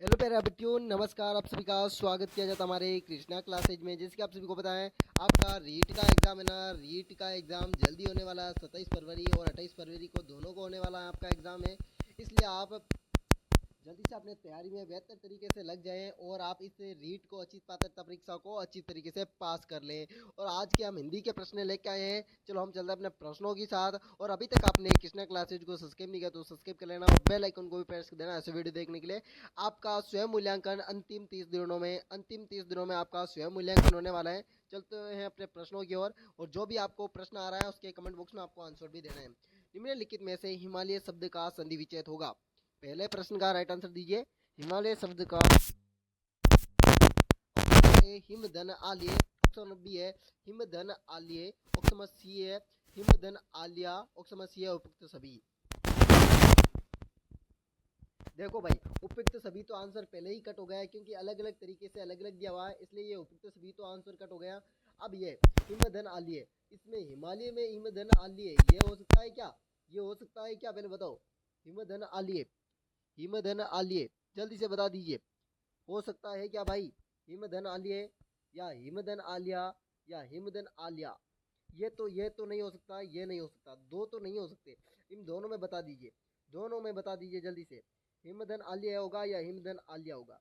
Hello प्यारे बच्चों, नमस्कार। आप सभी का स्वागत किया जाता है हमारे कृष्णा क्लासेज में। जैसे कि आप सभी को पता है, आपका रीट का एग्ज़ाम है ना। रीट का एग्ज़ाम जल्दी होने वाला है। 27 फरवरी और 28 फरवरी को दोनों को होने वाला है आपका एग्ज़ाम है। इसलिए आप जल्दी से अपने तैयारी में बेहतर तरीके से लग जाएं और आप इस रीट को अच्छी पात्रता परीक्षा को अच्छी तरीके से पास कर लें। और आज के हम हिंदी के प्रश्न लेके आए हैं। चलो हम चलते हैं अपने प्रश्नों के साथ। और अभी तक आपने कृष्णा क्लासेज को सब्सक्राइब नहीं किया तो सब्सक्राइब कर लेना और बेल आइकन को भी प्रेस कर देना ऐसे वीडियो देखने के लिए। आपका स्वयं मूल्यांकन अंतिम 30 दिनों में आपका स्वयं मूल्यांकन होने वाला है। चलते हैं अपने प्रश्नों की ओर। और जो भी आपको प्रश्न आ रहा है उसके कमेंट बॉक्स में आपको आंसर भी देना है। निम्नलिखित में से हिमालय शब्द का संधि विच्छेद होगा। पहले प्रश्न का राइट आंसर दीजिए। हिमालय शब्द का हिमधन आलिय, ऑप्शन बी है हिमधन आलिय, ऑप्शन सी है हिमधन आलिया, ऑप्शन सी है उपयुक्त सभी। देखो भाई, उपयुक्त सभी तो आंसर पहले ही कट हो गया है, क्योंकि अलग अलग तरीके से अलग अलग दिया हुआ है, इसलिए ये उपयुक्त सभी तो आंसर कट हो गया। अब ये हिमधन आलिय, इसमें हिमालय में हिमधन आलिय ये हो सकता है क्या? ये हो सकता है क्या, पहले बताओ। हिमधन आलिय, हिमधन आलिय, जल्दी से बता दीजिए। हो सकता है क्या भाई? हिमधन आलिय या हिमधन आलिया या हिमधन आलिया। ये तो नहीं हो सकता, ये नहीं हो सकता, दो तो नहीं हो सकते। इन दोनों में बता दीजिए, दोनों में बता दीजिए जल्दी से। हिमधन आलिया होगा या हिमधन आलिया होगा?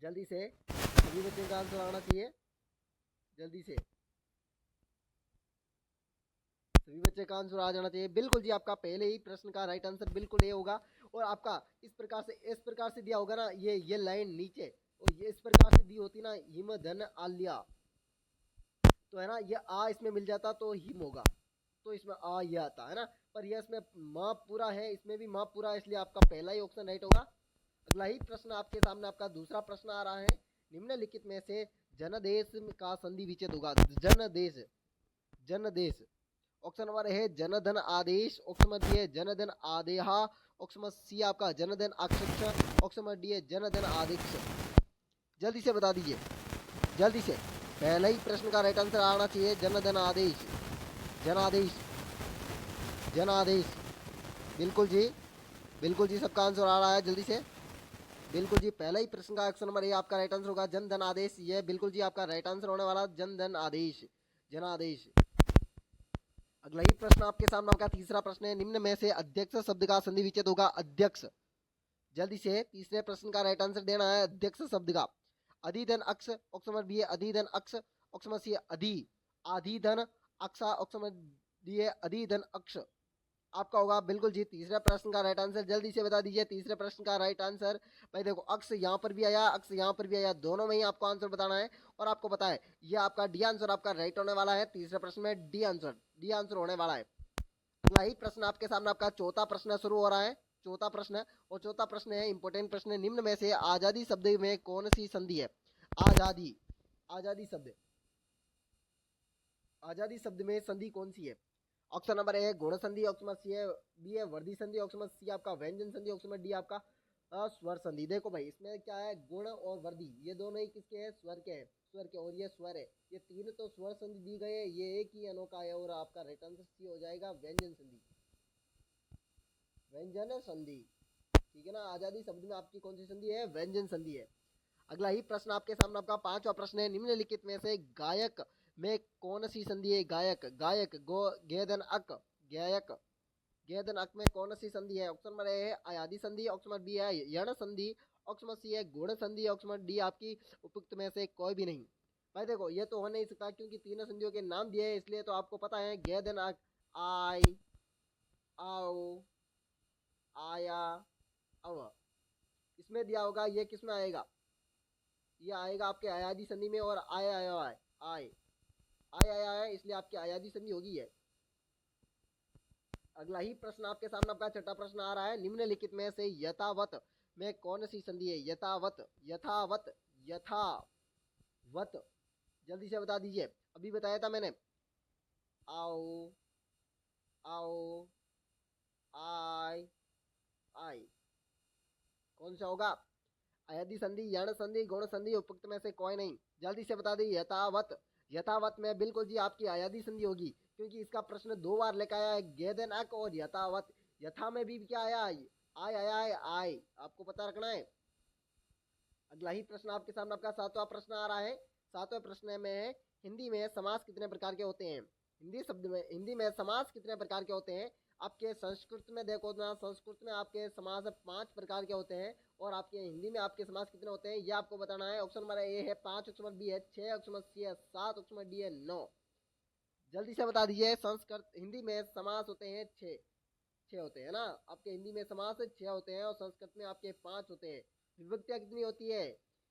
जल्दी से, सभी बच्चों का आंसर आना चाहिए जल्दी से। सभी बच्चे का आंसर आ जाना चाहिए। बिल्कुल जी, आपका पहले ही प्रश्न का राइट आंसर बिल्कुल ये होगा। और आपका इस प्रकार से दिया होगा ना, ये लाइन नीचे, और ये इस प्रकार से दी होती ना, हिमधन आलिया, तो है ना, ये आ इसमें मिल जाता तो हिम होगा, तो इसमें आ ये आता है ना। पर ये इसमें माप पूरा है, इसमें भी माप पूरा है, इसलिए आपका पहला ही ऑप्शन राइट होगा। अगला ही प्रश्न आपके सामने, आपका दूसरा प्रश्न आ रहा है। निम्नलिखित में से जनदेश का संधि विच्छेद होगा। जनदेश, जनदेश, ऑप्शन नंबर है जनधन आदेश, ऑप्शन नंबर बी है जनधन आदेहा, ऑप्शन नंबर सी आपका जनधन अक्षक्ष, ऑप्शन नंबर डी है जनधन आदेश। जल्दी से बता दीजिए, जल्दी से। पहले ही प्रश्न का राइट आंसर आना चाहिए। जनधन आदेश, जनादेश, जनादेश। बिल्कुल जी, बिल्कुल जी, सबका आंसर आ रहा है जल्दी से। बिल्कुल जी, पहला ही प्रश्न का ऑप्शन नंबर ए आपका राइट आंसर होगा, जन धन आदेश। ये बिल्कुल जी आपका राइट आंसर होने वाला, जन धन आदेश, जनादेश। अगला ही प्रश्न आपके सामने, आपका तीसरा प्रश्न है। निम्न में से अध्यक्ष शब्द का संधि विच्छेद होगा। अध्यक्ष, जल्दी से तीसरे प्रश्न का राइट आंसर देना है। अध्यक्ष शब्द का अधिधन अक्ष, ऑप्शन नंबर बी है अधिधन अक्ष, ऑप्शन नंबर सी है अधि, आधिधन अक्षा, ऑप्शन नंबर डी है अधिधन अक्ष। आपका होगा बिल्कुल जी तीसरे प्रश्न का राइट आंसर। जल्दी से बता दीजिए तीसरे प्रश्न का राइट आंसर। भाई देखो, अक्ष यहाँ पर भी आया, अक्ष यहाँ पर भी आया, दोनों में ही आपको आंसर बताना है। और आपको पता है ये आपका डी आंसर आपका राइट होने वाला है। तीसरे प्रश्न में डी आंसर होने वाला है। अगला ही प्रश्न आपके सामने, आपका चौथा प्रश्न शुरू हो रहा है। चौथा प्रश्न, और चौथा प्रश्न है इंपोर्टेंट प्रश्न है। निम्न में से आजादी शब्द में कौन सी संधि है? आजादी, आजादी शब्द, आजादी शब्द में संधि कौन सी है? ऑप्शन नंबर ए गुण संधि, ऑप्शन सी है बी है वर्दी संधि, ऑप्शन सी आपका व्यंजन संधि, ऑप्शन डी आपका स्वर संधि। देखो भाई, इसमें क्या है, गुण और वर्दी ये दोनों ही किसके हैं? स्वर के हैं, स्वर के। और ये स्वर है, ये तीन तो स्वर संधि दी गई है, ये एक ही अनोखा है। और आपका राइट आंसर सी हो जाएगा, व्यंजन संधि, व्यंजन संधि। ठीक है ना, आजादी शब्द में आपकी कौन सी संधि है? व्यंजन संधि है। अगला ही प्रश्न आपके सामने, आपका पांचवा प्रश्न है। निम्नलिखित में से गायक में कौन सी संधि है? गायक, गायक, गो गेदन अक, गायक, गेदन अक में कौन सी संधि है? ऑप्शन नंबर ए है अयादी संधि, ऑप्शन नंबर बी है यण संधि, ऑप्शन नंबर सी है गुण संधि, ऑप्शन नंबर डी आपकी उपयुक्त में से कोई भी नहीं। भाई देखो, ये तो हो नहीं सकता, क्योंकि तीनों संधियों के नाम दिए हैं, इसलिए तो आपको पता है गेदन अक, आई, आओ, आया, अव, इसमें दिया होगा। ये किस में आएगा? ये आएगा आपके अयादी संधि में। और आय आय आय आय आय आय आय, इसलिए आपकी अयादी संधि होगी है। अगला ही प्रश्न आपके सामने, आपका छठा प्रश्न आ रहा है। निम्नलिखित में से यथावत में कौन सी संधि है? यथावत, यथावत, यथावत, जल्दी से बता दीजिए। अभी बताया था मैंने। आओ, आओ, आय, आय, कौन सा होगा? अयदि संधि, यण संधि, गुण संधि, उपयुक्त में से कोई नहीं। जल्दी से बता दी। यथावत, यथावत में बिल्कुल जी आपकी अयदि संधि होगी, क्योंकि इसका प्रश्न दो बार लेकर आया है, गेदन अक और यथावत। यथा में भी क्या आया? आय आय आय आय, आपको पता रखना है। अगला ही प्रश्न आपके सामने आपका सातवां प्रश्न आ रहा है। सातवें प्रश्न में है, हिंदी में समास कितने प्रकार के होते हैं? हिंदी में समास कितने प्रकार के होते हैं? आपके संस्कृत में देखो ना, संस्कृत में आपके समास 5 प्रकार के होते हैं और आपके हिंदी में आपके समास कितने होते हैं ये आपको बताना है। ऑप्शन नंबर ए है 5, ऑप्शन नंबर बी है 6, ऑप्शन नंबर सी है 7, ऑप्शन नंबर डी है 9। जल्दी से बता दीजिए। संस्कृत हिंदी में समास होते हैं 6 होते हैं ना, आपके हिंदी में समास 6 होते हैं और संस्कृत में आपके 5 होते हैं। विभक्तियाँ कितनी होती है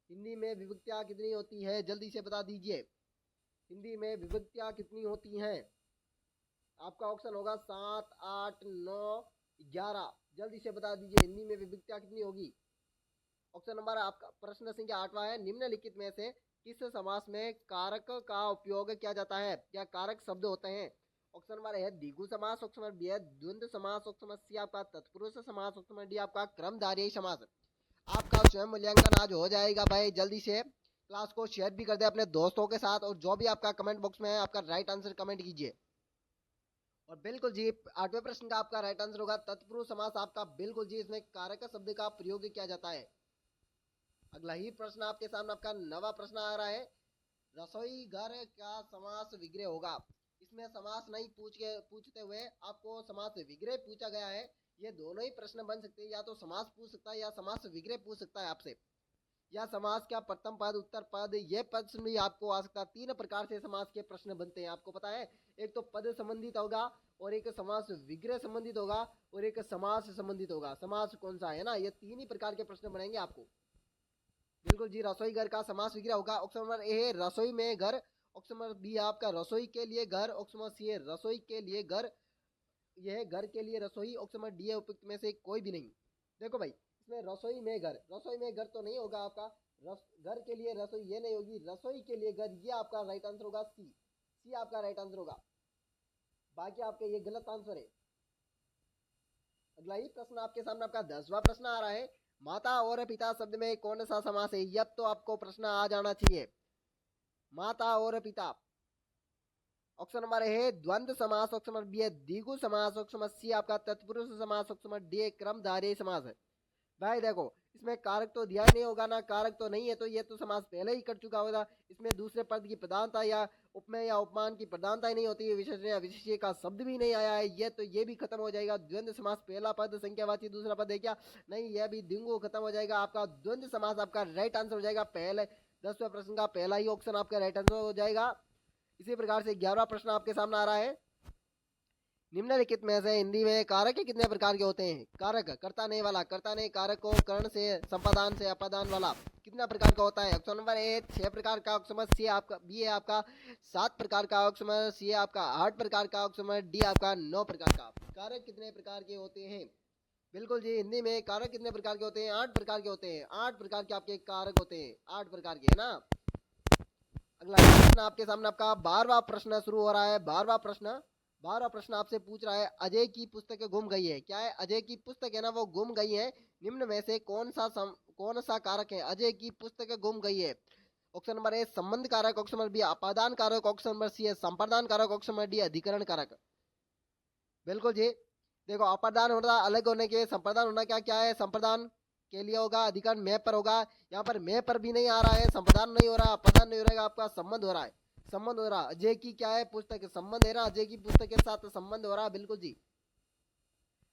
हिंदी में? विभक्तियाँ कितनी होती है जल्दी से बता दीजिए। हिंदी में विभक्तियाँ कितनी होती हैं? आपका ऑप्शन होगा 7, 8, 9, 11। जल्दी से बता दीजिए हिंदी में विभक्तियाँ कितनी होगी। ऑप्शन नंबर आपका प्रश्न संख्या 8वां है, निम्नलिखित में से किस समास में कारक का उपयोग किया जाता है? क्या कारक शब्द होते हैं? ऑप्शन नंबर है द्विगु समास, ऑप्शन नंबर बी है द्वंद्व समास, ऑप्शन नंबर सी आपका तत्पुरुष समास, ऑप्शन नंबर डी आपका क्रमधारय समास। आपका स्वयं मूल्यांकन आज हो जाएगा भाई। जल्दी से क्लास को शेयर भी कर दे अपने दोस्तों के साथ और जो भी आपका कमेंट बॉक्स में है आपका राइट आंसर कमेंट कीजिए। और बिल्कुल जी 8वें प्रश्न का आपका राइट आंसर होगा तत्पुरुष समास। आपका बिल्कुल जी इसमें कारक शब्द का प्रयोग किया जाता है। अगला ही प्रश्न आपके सामने आपका 9वां प्रश्न आ रहा है, रसोई घर का समास विग्रह होगा। इसमें समास नहीं पूछते हुए आपको समास विग्रह पूछा गया है। ये दोनों ही प्रश्न बन सकते हैं, या तो समास पूछ सकता है या समास विग्रह पूछ सकता है आपसे, या समास का प्रथम पद उत्तर पद ये प्रश्न भी आपको आ सकता है। 3 प्रकार से समास के प्रश्न बनते हैं आपको पता है। एक तो पद संबंधित होगा और एक समास विग्रह संबंधित होगा और एक समास संबंधित होगा। समास कौन सा है ना, ये 3 ही प्रकार के प्रश्न बनेंगे आपको। बिल्कुल जी रसोई घर का समास विग्रह होगा। ऑप्शन नंबर ए है रसोई में घर, ऑप्शन नंबर बी आपका रसोई के लिए घर, ऑप्शन नंबर सी है रसोई के लिए घर, यह घर के लिए रसोई, ऑप्शन नंबर डी है उपयुक्त में से कोई भी नहीं। देखो भाई इसमें रसोई में घर तो नहीं होगा आपका। घर के लिए रसोई ये नहीं होगी, रसोई के लिए घर ये आपका राइट आंसर होगा। सी आपका राइट आंसर होगा, बाकी आपके ये गलत आंसर है। अगला ही प्रश्न आपके सामने आपका 10वां प्रश्न आ रहा है, माता और पिता शब्द में कौन सा समास है? अब तो आपको प्रश्न आ जाना चाहिए। माता और पिता, ऑप्शन नंबर है द्वंद्व समास, ऑप्शन नंबर बी है द्विगु समास, ऑप्शन नंबर सी आपका तत्पुरुष समास, ऑप्शन नंबर डी क्रमधारय समास है। भाई देखो इसमें कारक तो दिया नहीं होगा ना, कारक तो नहीं है तो ये तो समास पहले ही कर चुका होगा। इसमें दूसरे पद की प्रधानता या उपमेय या उपमान की प्रधानता ही नहीं होती है, विशेषण या विशेष्य का शब्द भी नहीं आया है, ये तो ये भी खत्म हो जाएगा। द्वंद्व समास पहला पद संख्यावाची दूसरा पद है क्या? नहीं, यह भी द्विगु खत्म हो जाएगा। आपका द्वंद्व समास आपका राइट आंसर हो जाएगा। पहले 10वें प्रश्न का पहला ही ऑप्शन आपका राइट आंसर हो जाएगा। इसी प्रकार से 11वां प्रश्न आपके सामने आ रहा है, निम्नलिखित में से हिंदी में कारक कितने प्रकार के होते हैं? कारक कर्ता नहीं वाला, कर्ता नहीं कारक को कर्ण से संपादान से अपादान वाला कितना प्रकार का होता है? ऑप्शन नंबर ए 6 प्रकार का, ऑप्शन नंबर सी आपका बी है आपका 7 प्रकार का, ऑप्शन नंबर सी है आपका 8 प्रकार का, ऑप्शन नंबर डी आपका 9 प्रकार का। कारक कितने प्रकार के होते हैं? बिल्कुल जी हिंदी में कारक कितने प्रकार के होते हैं? 8 प्रकार के होते हैं। 8 प्रकार के आपके कारक होते हैं, 8 प्रकार के है ना। अगला प्रश्न आपके सामने आपका 12वां प्रश्न शुरू हो रहा है। 12वां प्रश्न आपसे पूछ रहा है, अजय की पुस्तक गुम गई है। क्या है? अजय की पुस्तक है ना वो गुम गई है। निम्न में से कौन सा कारक है? अजय की पुस्तक गुम गई है। ऑप्शन नंबर ए संबंध कारक, ऑप्शन नंबर बी अपादान कारक, ऑप्शन नंबर सी है संप्रदान कारक, ऑप्शन नंबर डी अधिकरण कारक। बिल्कुल जी देखो अपादान होना अलग होने के, संप्रदान होना क्या क्या है? संप्रदान के लिए होगा, अधिकरण में पर होगा। यहाँ पर में पर भी नहीं आ रहा है, संप्रदान नहीं हो रहा, अपादान नहीं हो रहा है, आपका संबंध हो रहा है। संबंध हो रहा, अजय की क्या है पुस्तक, संबंध है ना, अजय की पुस्तक के साथ संबंध हो रहा। बिल्कुल जी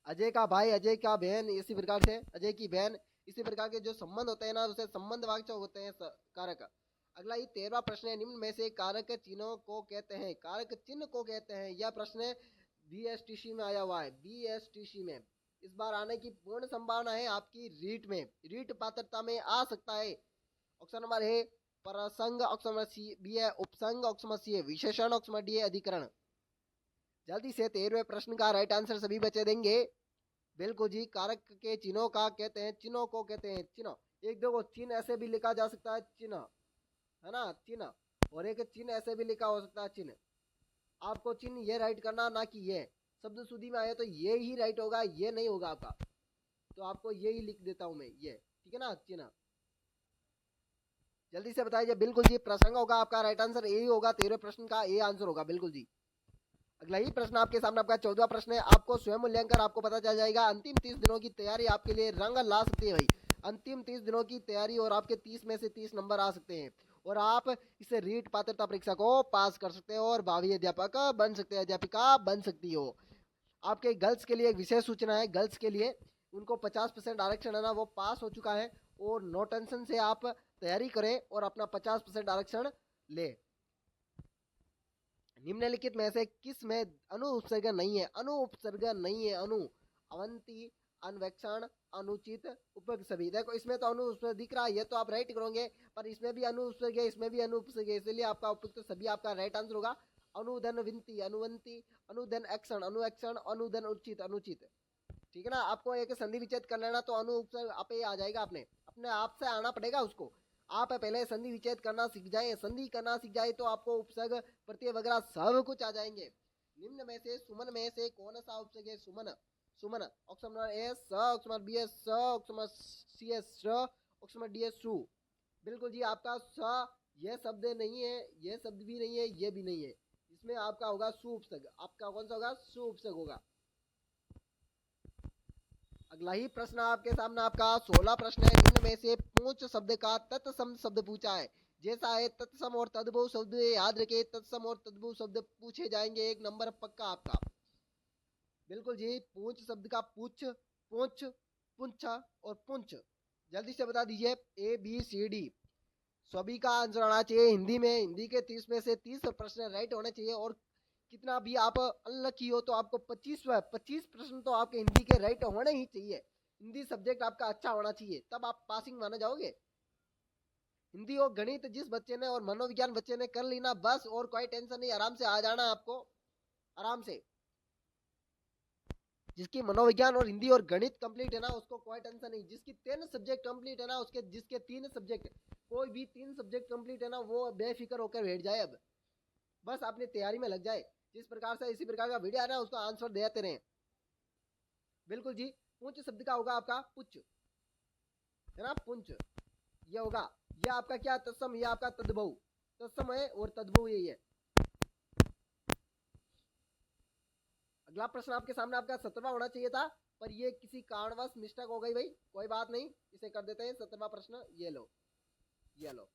अजय का भाई, अजय का बहन, इसी प्रकार से अजय की बहन, इसी प्रकार के जो संबंध होते हैं ना उसे संबंध वाचक होते हैं कारक। अगला ये 13वां प्रश्न है, निम्न में से कारक चिन्हों को कहते हैं? कारक चिन्ह को कहते हैं। यह प्रश्न बीएसटीसी में आया हुआ है, बीएसटीसी में इस बार आने की पूर्ण संभावना है आपकी। रीट पात्रता में आ सकता है। ऑप्शन नंबर ए प्रसंग, ऑप्शन नंबर सी बी है उपसंग, ऑप्शन नंबर सी है विशेषण, ऑप्शन नंबर डी है अधिकरण। जल्दी से 13वें प्रश्न का राइट आंसर सभी बच्चे देंगे। बिल्कुल जी कारक के चिन्हों का कहते हैं, चिन्हों को कहते हैं चिन्ह। एक देखो चिन्ह ऐसे भी लिखा जा सकता है चिन्ह, है ना चिन्ह, और एक चिन्ह ऐसे भी लिखा हो सकता है चिन्ह। आपको चिन्ह ये राइट करना ना कि ये शब्द शुद्धि में आए तो ये ही राइट होगा, ये नहीं होगा आपका, तो आपको ये ही लिख देता हूं मैं ये, ठीक है ना चिन्ह। जल्दी से बताइए। बिल्कुल जी प्रसंग होगा आपका राइट आंसर, यही होगा 13वें प्रश्न का ये आंसर होगा। बिल्कुल जी अगला ही प्रश्न आपके सामने आपका 14वां प्रश्न है, आपको स्वयं मूल्यांकन आपको पता चल जाएगा। अंतिम 30 दिनों की तैयारी आपके लिए रंग ला सकती है भाई। अंतिम 30 दिनों की तैयारी और आपके 30 में से 30 नंबर आ सकते हैं और आप इसे रीट पात्रता परीक्षा को पास कर सकते हो और भावी अध्यापक बन सकते हैं, अध्यापिका बन सकती हो। आपके गर्ल्स के लिए एक विशेष सूचना है, गर्ल्स के लिए उनको 50% आरक्षण है ना वो पास हो चुका है और नो टेंशन से आप तैयारी करें और अपना 50% आरक्षण ले। निम्नलिखित में से किस में अनु उपसर्ग नहीं है? अनु उपसर्ग नहीं है। अनु, अवंती, अन्वेक्षण, अनुचित, उपसर्ग सभी। देखो इसमें तो अनु उपसर्ग दिख रहा है, ये तो आप राइट करोगे, पर इसमें भी अनु उपसर्ग है, इसमें भी अनु उपसर्ग है, इसलिए आपका उपयुक्त सभी आपका राइट आंसर होगा। अनुधन विनती, अनुवंती, अनुधन एक्शन, अनुएक्षण, अनुधन उचित, अनुचित। ठीक है ना, आपको एक संधि विच्छेद कर लेना तो अनु उपसर्ग आप आ जाएगा, आपने अपने आप से आना पड़ेगा उसको। आप पहले संधि विच्छेद करना सीख जाए, संधि करना सीख जाए तो आपको उपसर्ग प्रत्यय वगैरह सब कुछ आ जाएंगे। निम्न में से सुमन में से कौन सा उपसर्ग है? सुमन, सुमन, ऑप्शन नंबर ए स, ऑप्शन नंबर बी है स, ऑप्शन नंबर सी है स, ऑप्शन नंबर डी है सु। बिल्कुल जी, आपका स ये शब्द नहीं है, ये शब्द भी नहीं है, ये भी नहीं है, इसमें आपका होगा सु उपसर्ग। आपका कौन सा होगा? सु उपसर्ग होगा। अगला ही प्रश्न आपके सामने, आपका 16 प्रश्न है। निम्न में से पूंछ शब्द का तत्सम शब्द पूछा है। जैसा है तत्सम और तद्भव शब्द याद रखे, तत्सम और तद्भव शब्द पूछे जाएंगे, एक नंबर पक्का आपका। बिल्कुल जी, पूंछ शब्द का पूछ, पूंछ, पुंछा और पुंछ। जल्दी से बता दीजिए, ए बी सी डी सभी का आंसर आना चाहिए हिंदी में। हिंदी के 30 में से 30 प्रश्न राइट होने चाहिए और कितना भी आप अनलकी हो तो आपको 25 प्रश्न तो आपके हिंदी के राइट होने ही चाहिए। हिंदी सब्जेक्ट आपका अच्छा होना चाहिए, तब आप पासिंग माने जाओगे। हिंदी और गणित जिस बच्चे ने और मनोविज्ञान बच्चे ने कर ली ना, बस और कोई टेंशन नहीं, आराम से आ जाना आपको, आराम से। जिसकी मनोविज्ञान और हिंदी और गणित कंप्लीट है ना, उसको कोई टेंशन नहीं। जिसकी 3 सब्जेक्ट कंप्लीट है ना, उसके जिसके 3 सब्जेक्ट, कोई भी 3 सब्जेक्ट कंप्लीट है ना, वो बेफिक्र होकर बैठ जाए। अब बस अपनी तैयारी में लग जाए, जिस प्रकार से इसी प्रकार का वीडियो आ रहा है उसका आंसर देते रहे। बिल्कुल जी, पुंछ शब्द का होगा आपका पुच्छ, है ना, पुंछ ये होगा। ये आपका क्या तत्सम, ये आपका तद्भव, तत्सम है और तद्भव यही है। अगला प्रश्न आपके सामने आपका 17वां होना चाहिए था, पर ये किसी कारणवश मिस्टेक हो गई भाई, कोई बात नहीं, इसे कर देते हैं 17वां प्रश्न। ये लो, ये लो,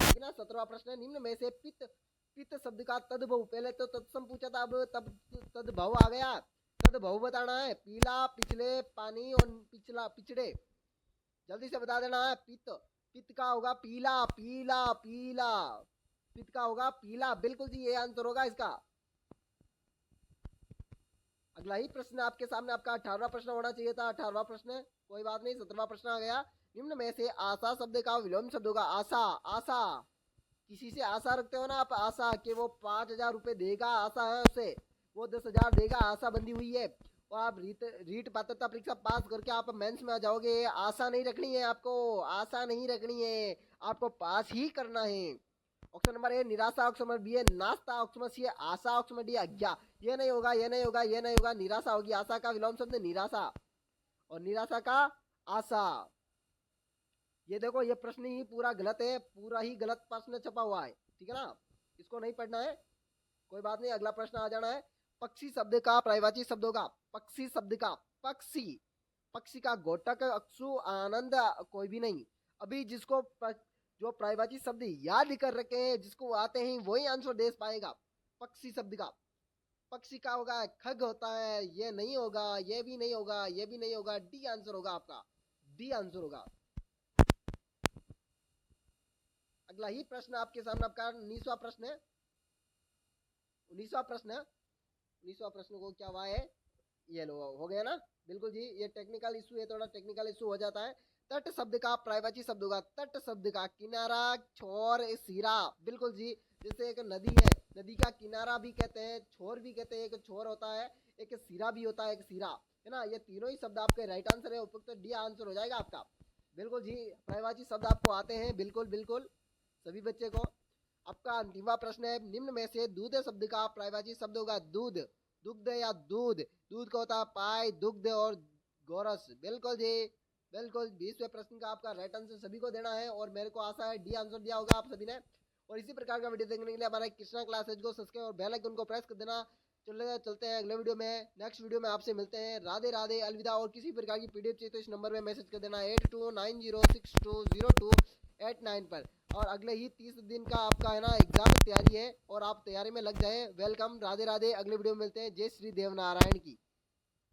ठीक है ना। 17वां प्रश्न, निम्न में से पित्त, पित्त शब्द का तद्भव, पहले तो तत्सम पूछा था, अब तब तद्भव आ गया। तद्भव बताना है, पीला, पिछले, पानी और पिछला, पिछड़े। जल्दी से बता देना है। पित्त, पित्त का होगा पीला, पीला, पीला, पित्त का होगा पीला। बिल्कुल जी, ये आंसर होगा इसका। अगला ही प्रश्न आपके सामने, आपका 18वां प्रश्न होना चाहिए था। 18वां प्रश्न, कोई बात नहीं, 17वां प्रश्न आ गया। निम्न में से आशा शब्द का विलोम शब्द होगा। आशा, आशा, किसी से आशा रखते हो ना आप, आशा कि वो 5,000 रुपए देगा, आशा है उससे, वो 10,000 देगा, आशा बंधी हुई है और आप रीट पात्रता परीक्षा पास करके आप मेंस में आ जाओगे। आशा नहीं रखनी है आपको, आशा नहीं रखनी है, आपको पास ही करना है। ऑप्शन नंबर ए निराशा, ऑप्शन नंबर बी है नास्ता, ऑप्शन नंबर सी है आशा, ऑप्शन नंबर डी अज्ञा। ये नहीं होगा, ये नहीं होगा, ये नहीं होगा, निराशा होगी। आशा का विलोम शब्द निराशा और निराशा का आशा। ये देखो, ये प्रश्न ही पूरा गलत है, पूरा ही गलत प्रश्न छपा हुआ है, ठीक है ना, इसको नहीं पढ़ना है, कोई बात नहीं। अगला प्रश्न आ जाना है। पक्षी शब्द का पर्यायवाची शब्द होगा। पक्षी शब्द का, पक्षी, पक्षी का घोटक, अक्षु, आनंद, कोई भी नहीं। अभी जिसको जो पर्यायवाची शब्द याद कर रखे हैं, जिसको आते हैं, वही आंसर दे पाएगा। पक्षी शब्द का, पक्षी का होगा खग होता है, ये नहीं होगा, ये भी नहीं होगा, ये भी नहीं होगा, डी आंसर होगा आपका, डी आंसर होगा। अगला ही प्रश्न आपके सामने, आपका 19वां प्रश्न है। 19वां प्रश्न, 19वां प्रश्न को क्या हुआ है, ये लो, हो गया ना। बिल्कुल जी, ये टेक्निकल इशू है, थोड़ा टेक्निकल इशू हो जाता है। तट शब्द का पर्यायवाची शब्द होगा। तट शब्द का किनारा, छोर, सिरा। बिल्कुल जी, जैसे एक नदी है, नदी का किनारा भी कहते हैं, छोर भी कहते हैं, एक छोर होता है, एक सिरा भी होता है, एक सिरा, है ना। ये तीनों ही शब्द आपके राइट आंसर है, उपयुक्त डी आंसर हो जाएगा आपका। बिल्कुल जी, पर्यायवाची शब्द आपको आते हैं, बिल्कुल बिल्कुल सभी बच्चे को। आपका अंतिमवा प्रश्न है। निम्न में से दूध शब्द का पर्यायवाची शब्द होगा दूध, दुग्ध या दूध। दूध का होता है पाय, दुग्ध और गोरस। बिल्कुल जी, बिल्कुल। 20वें प्रश्न का आपका राइट आंसर सभी को देना है और मेरे को आशा है डी आंसर दिया होगा आप सभी ने। और इसी प्रकार का वीडियो देखने के लिए हमारे कृष्णा क्लासेज को सब्सक्राइब और बेल आइकन को प्रेस कर देना। चलते हैं अगले वीडियो में। नेक्स्ट वीडियो में आपसे मिलते हैं। राधे राधे, अलविदा। और किसी प्रकार की पीडीएफ चाहिए तो इस नंबर पे मैसेज कर देना 8290620289 पर। और अगले ही 30 दिन का आपका है ना एग्जाम तैयारी है और आप तैयारी में लग जाए। वेलकम, राधे राधे। अगले वीडियो में मिलते हैं। जय श्री देव नारायण की।